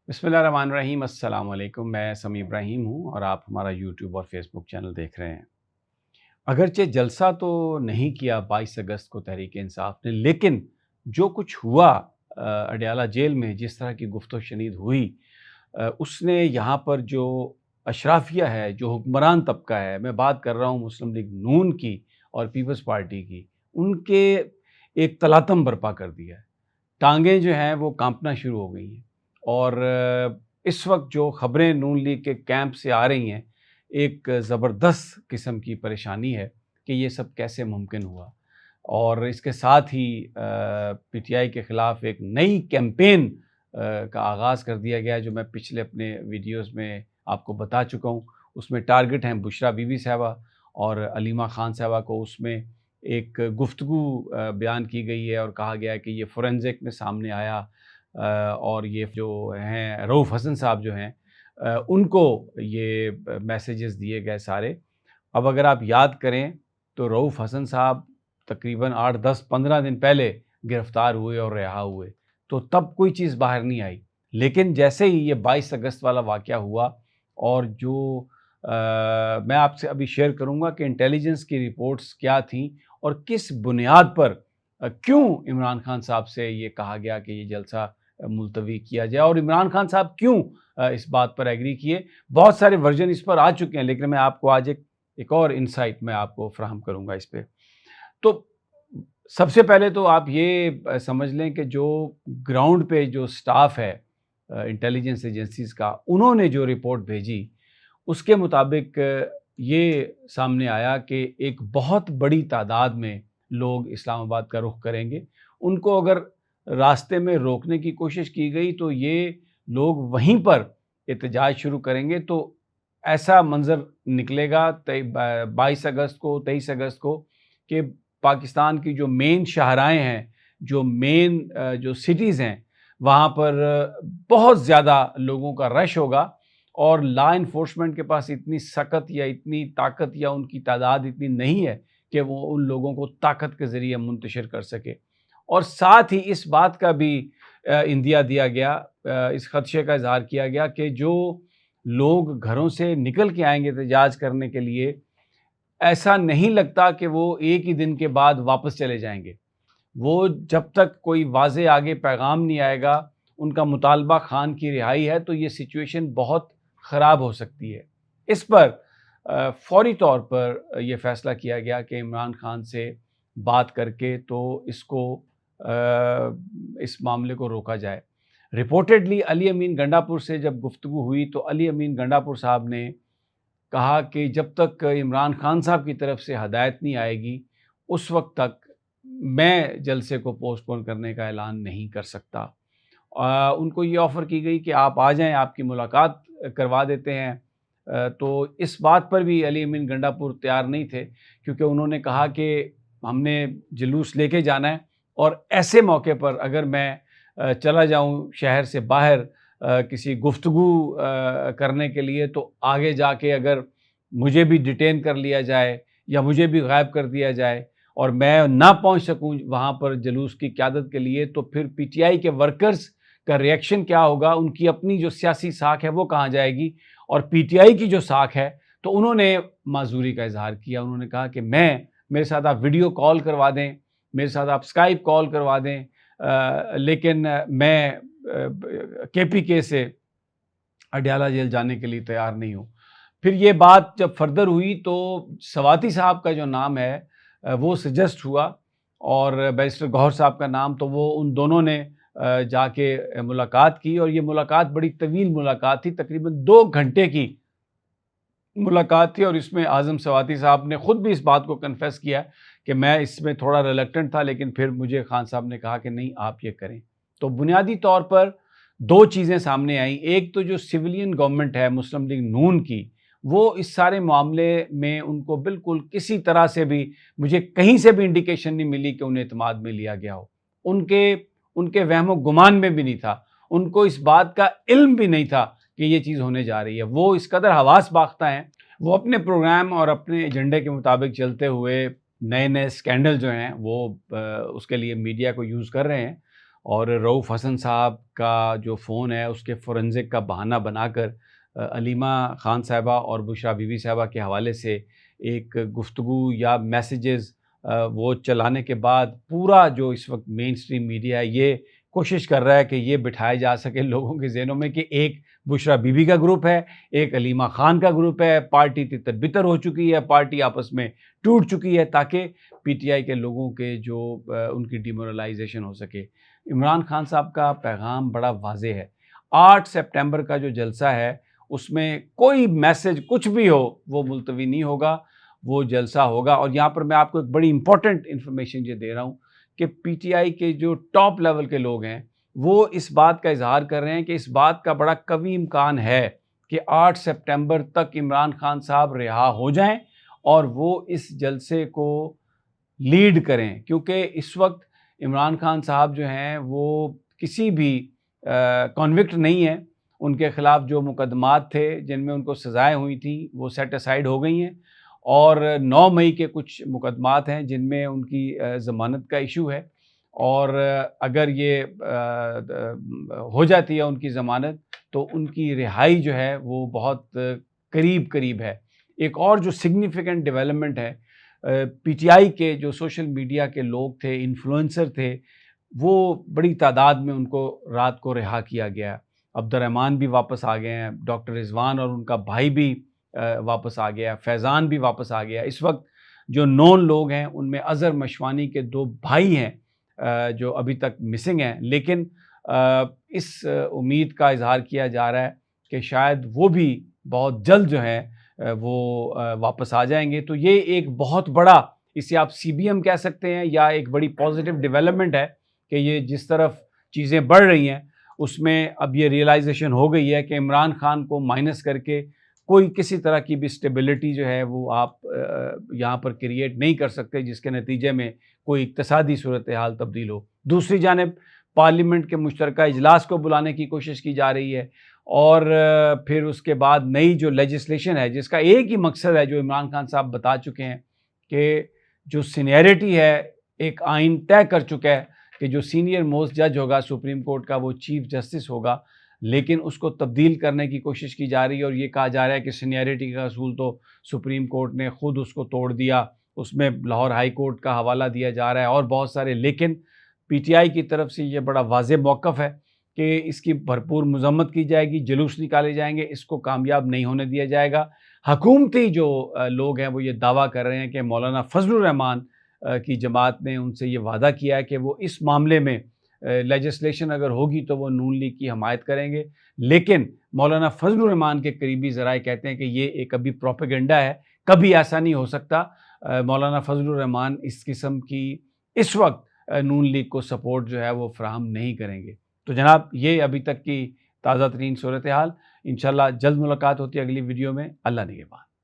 بسم اللہ الرحمن الرحیم۔ السلام علیکم، میں سمیع ابراہیم ہوں اور آپ ہمارا یوٹیوب اور فیس بک چینل دیکھ رہے ہیں۔ اگرچہ جلسہ تو نہیں کیا 22 اگست کو تحریک انصاف نے، لیکن جو کچھ ہوا اڈیالہ جیل میں، جس طرح کی گفت و شنید ہوئی، اس نے یہاں پر جو اشرافیہ ہے، جو حکمران طبقہ ہے، میں بات کر رہا ہوں مسلم لیگ نون کی اور پیپلز پارٹی کی، ان کے ایک تلاطم برپا کر دیا ہے۔ ٹانگیں جو ہیں وہ کانپنا شروع ہو گئی ہیں اور اس وقت جو خبریں نون لیگ کے کیمپ سے آ رہی ہیں، ایک زبردست قسم کی پریشانی ہے کہ یہ سب کیسے ممکن ہوا، اور اس کے ساتھ ہی پی ٹی آئی کے خلاف ایک نئی کیمپین کا آغاز کر دیا گیا، جو میں پچھلے اپنے ویڈیوز میں آپ کو بتا چکا ہوں۔ اس میں ٹارگٹ ہیں بشریٰ بی بی صاحبہ اور علیمہ خان صاحبہ کو۔ اس میں ایک گفتگو بیان کی گئی ہے اور کہا گیا ہے کہ یہ فورینزک میں سامنے آیا، اور یہ جو ہیں رؤوف حسن صاحب جو ہیں، ان کو یہ میسیجز دیے گئے سارے۔ اب اگر آپ یاد کریں تو رؤوف حسن صاحب تقریباً 8 10 15 دن پہلے گرفتار ہوئے اور رہا ہوئے، تو تب کوئی چیز باہر نہیں آئی، لیکن جیسے ہی یہ 22 اگست والا واقعہ ہوا، اور جو میں آپ سے ابھی شیئر کروں گا کہ انٹیلیجنس کی رپورٹس کیا تھیں اور کس بنیاد پر کیوں عمران خان صاحب سے یہ کہا گیا کہ یہ جلسہ ملتوی کیا جائے، اور عمران خان صاحب کیوں اس بات پر ایگری کیے۔ بہت سارے ورژن اس پر آ چکے ہیں، لیکن میں آپ کو آج ایک اور انسائٹ میں آپ کو فراہم کروں گا اس پہ۔ تو سب سے پہلے تو آپ یہ سمجھ لیں کہ جو گراؤنڈ پہ جو سٹاف ہے انٹیلیجنس ایجنسیز کا، انہوں نے جو رپورٹ بھیجی، اس کے مطابق یہ سامنے آیا کہ ایک بہت بڑی تعداد میں لوگ اسلام آباد کا رخ کریں گے۔ ان کو اگر راستے میں روکنے کی کوشش کی گئی تو یہ لوگ وہیں پر احتجاج شروع کریں گے، تو ایسا منظر نکلے گا 22 اگست کو 23 اگست کو کہ پاکستان کی جو مین شاہراہیں ہیں، جو مین جو سٹیز ہیں، وہاں پر بہت زیادہ لوگوں کا رش ہوگا، اور لا انفورسمنٹ کے پاس اتنی سخت یا اتنی طاقت یا ان کی تعداد اتنی نہیں ہے کہ وہ ان لوگوں کو طاقت کے ذریعے منتشر کر سکے۔ اور ساتھ ہی اس بات کا بھی اندیا دیا گیا، اس خدشے کا اظہار کیا گیا کہ جو لوگ گھروں سے نکل کے آئیں گے احتجاج کرنے کے لیے، ایسا نہیں لگتا کہ وہ ایک ہی دن کے بعد واپس چلے جائیں گے۔ وہ جب تک کوئی واضح آگے پیغام نہیں آئے گا، ان کا مطالبہ خان کی رہائی ہے، تو یہ سچویشن بہت خراب ہو سکتی ہے۔ اس پر فوری طور پر یہ فیصلہ کیا گیا کہ عمران خان سے بات کر کے تو اس معاملے کو روکا جائے۔ رپورٹڈلی علی امین گنڈا پور سے جب گفتگو ہوئی تو علی امین گنڈا پور صاحب نے کہا کہ جب تک عمران خان صاحب کی طرف سے ہدایت نہیں آئے گی، اس وقت تک میں جلسے کو پوسٹ پون کرنے کا اعلان نہیں کر سکتا۔ ان کو یہ آفر کی گئی کہ آپ آ جائیں، آپ کی ملاقات کروا دیتے ہیں، تو اس بات پر بھی علی امین گنڈا پور تیار نہیں تھے، کیونکہ انہوں نے کہا کہ ہم نے جلوس لے کے جانا ہے، اور ایسے موقع پر اگر میں چلا جاؤں شہر سے باہر کسی گفتگو کرنے کے لیے، تو آگے جا کے اگر مجھے بھی ڈیٹین کر لیا جائے یا مجھے بھی غائب کر دیا جائے اور میں نہ پہنچ سکوں وہاں پر جلوس کی قیادت کے لیے، تو پھر پی ٹی آئی کے ورکرز کا ریئیکشن کیا ہوگا، ان کی اپنی جو سیاسی ساکھ ہے وہ کہاں جائے گی، اور پی ٹی آئی کی جو ساکھ ہے۔ تو انہوں نے معذوری کا اظہار کیا، انہوں نے کہا کہ میرے ساتھ آپ ویڈیو کال کروا دیں، میرے ساتھ آپ اسکائپ کال کروا دیں، لیکن میں کے پی کے سے اڈیالہ جیل جانے کے لیے تیار نہیں ہوں۔ پھر یہ بات جب فردر ہوئی تو سواتی صاحب کا جو نام ہے وہ سجسٹ ہوا، اور بیرسٹر گوہر صاحب کا نام، تو وہ ان دونوں نے جا کے ملاقات کی، اور یہ ملاقات بڑی طویل ملاقات تھی، تقریباً 2 گھنٹے کی ملاقات تھی، اور اس میں اعظم سواتی صاحب نے خود بھی اس بات کو کنفیس کیا کہ میں اس میں تھوڑا ریلیکٹنٹ تھا، لیکن پھر مجھے خان صاحب نے کہا کہ نہیں، آپ یہ کریں۔ تو بنیادی طور پر 2 چیزیں سامنے آئیں۔ ایک تو جو سویلین گورنمنٹ ہے مسلم لیگ نون کی، وہ اس سارے معاملے میں ان کو بالکل کسی طرح سے بھی، مجھے کہیں سے بھی انڈیکیشن نہیں ملی کہ انہیں اعتماد میں لیا گیا ہو۔ ان کے وہم و گمان میں بھی نہیں تھا، ان کو اس بات کا علم بھی نہیں تھا کہ یہ چیز ہونے جا رہی ہے۔ وہ اس قدر حواس باختہ ہیں، وہ اپنے پروگرام اور اپنے ایجنڈے کے مطابق چلتے ہوئے نئے نئے سکینڈل جو ہیں وہ اس کے لیے میڈیا کو یوز کر رہے ہیں، اور رؤوف حسن صاحب کا جو فون ہے اس کے فورنزک کا بہانہ بنا کر علیمہ خان صاحبہ اور بشریٰ بی بی صاحبہ کے حوالے سے ایک گفتگو یا میسیجز وہ چلانے کے بعد پورا جو اس وقت مین سٹریم میڈیا ہے یہ کوشش کر رہا ہے کہ یہ بٹھایا جا سکے لوگوں کے ذہنوں میں کہ ایک بشریٰ بی بی کا گروپ ہے، ایک علیمہ خان کا گروپ ہے، پارٹی تتر بتر ہو چکی ہے، پارٹی آپس میں ٹوٹ چکی ہے، تاکہ پی ٹی آئی کے لوگوں کے جو ان کی ڈیمورلائزیشن ہو سکے۔ عمران خان صاحب کا پیغام بڑا واضح ہے۔ 8 سپٹمبر کا جو جلسہ ہے اس میں کوئی میسج کچھ بھی ہو وہ ملتوی نہیں ہوگا، وہ جلسہ ہوگا۔ اور یہاں پر میں آپ کو ایک بڑی امپورٹنٹ انفارمیشن یہ دے رہا ہوں کہ پی ٹی آئی کے جو ٹاپ لیول کے لوگ ہیں وہ اس بات کا اظہار کر رہے ہیں کہ اس بات کا بڑا قوی امکان ہے کہ 8 سپٹمبر تک عمران خان صاحب رہا ہو جائیں اور وہ اس جلسے کو لیڈ کریں، کیونکہ اس وقت عمران خان صاحب جو ہیں وہ کسی بھی کنوکٹ نہیں ہیں۔ ان کے خلاف جو مقدمات تھے جن میں ان کو سزائیں ہوئی تھیں وہ سیٹ اسائیڈ ہو گئی ہیں، اور 9 مئی کے کچھ مقدمات ہیں جن میں ان کی ضمانت کا ایشو ہے، اور اگر یہ ہو جاتی ہے ان کی ضمانت تو ان کی رہائی جو ہے وہ بہت قریب ہے۔ ایک اور جو سگنیفیکنٹ ڈیولپمنٹ ہے، پی ٹی آئی کے جو سوشل میڈیا کے لوگ تھے، انفلوئنسر تھے، وہ بڑی تعداد میں ان کو رات کو رہا کیا گیا۔ عبد الرحمن بھی واپس آ گئے ہیں، ڈاکٹر رضوان اور ان کا بھائی بھی واپس آ گیا، فیضان بھی واپس آ گیا۔ اس وقت جو نون لوگ ہیں ان میں اظہر مشوانی کے 2 بھائی ہیں جو ابھی تک مسنگ ہیں، لیکن اس امید کا اظہار کیا جا رہا ہے کہ شاید وہ بھی بہت جلد جو ہے وہ واپس آ جائیں گے۔ تو یہ ایک بہت بڑا، اسے آپ سی بی ایم کہہ سکتے ہیں یا ایک بڑی پازیٹیو ڈیولپمنٹ ہے کہ یہ جس طرف چیزیں بڑھ رہی ہیں اس میں اب یہ ریئلائزیشن ہو گئی ہے کہ عمران خان کو مائنس کر کے کوئی کسی طرح کی بھی اسٹیبلٹی جو ہے وہ آپ یہاں پر کریٹ نہیں کر سکتے، جس کے نتیجے میں کوئی اقتصادی صورتحال تبدیل ہو۔ دوسری جانب پارلیمنٹ کے مشترکہ اجلاس کو بلانے کی کوشش کی جا رہی ہے، اور پھر اس کے بعد نئی جو لیجسلیشن ہے جس کا ایک ہی مقصد ہے جو عمران خان صاحب بتا چکے ہیں کہ جو سینیئرٹی ہے ایک آئین طے کر چکا ہے کہ جو سینئر موسٹ جج ہوگا سپریم کورٹ کا وہ چیف جسٹس ہوگا، لیکن اس کو تبدیل کرنے کی کوشش کی جا رہی ہے، اور یہ کہا جا رہا ہے کہ سینیئرٹی کا اصول تو سپریم کورٹ نے خود اس کو توڑ دیا، اس میں لاہور ہائی کورٹ کا حوالہ دیا جا رہا ہے اور بہت سارے۔ لیکن پی ٹی آئی کی طرف سے یہ بڑا واضح موقف ہے کہ اس کی بھرپور مذمت کی جائے گی، جلوس نکالے جائیں گے، اس کو کامیاب نہیں ہونے دیا جائے گا۔ حکومتی جو لوگ ہیں وہ یہ دعویٰ کر رہے ہیں کہ مولانا فضل الرحمان کی جماعت نے ان سے یہ وعدہ کیا ہے کہ وہ اس معاملے میں لیجسلیشن اگر ہوگی تو وہ نون لیگ کی حمایت کریں گے، لیکن مولانا فضل الرحمان کے قریبی ذرائع کہتے ہیں کہ یہ ایک ابھی پروپیگنڈا ہے، کبھی ایسا نہیں ہو سکتا۔ مولانا فضل الرحمان اس قسم کی اس وقت نون لیگ کو سپورٹ جو ہے وہ فراہم نہیں کریں گے۔ تو جناب یہ ابھی تک کی تازہ ترین صورتحال، انشاءاللہ جلد ملاقات ہوتی ہے اگلی ویڈیو میں۔ اللہ نگہبان۔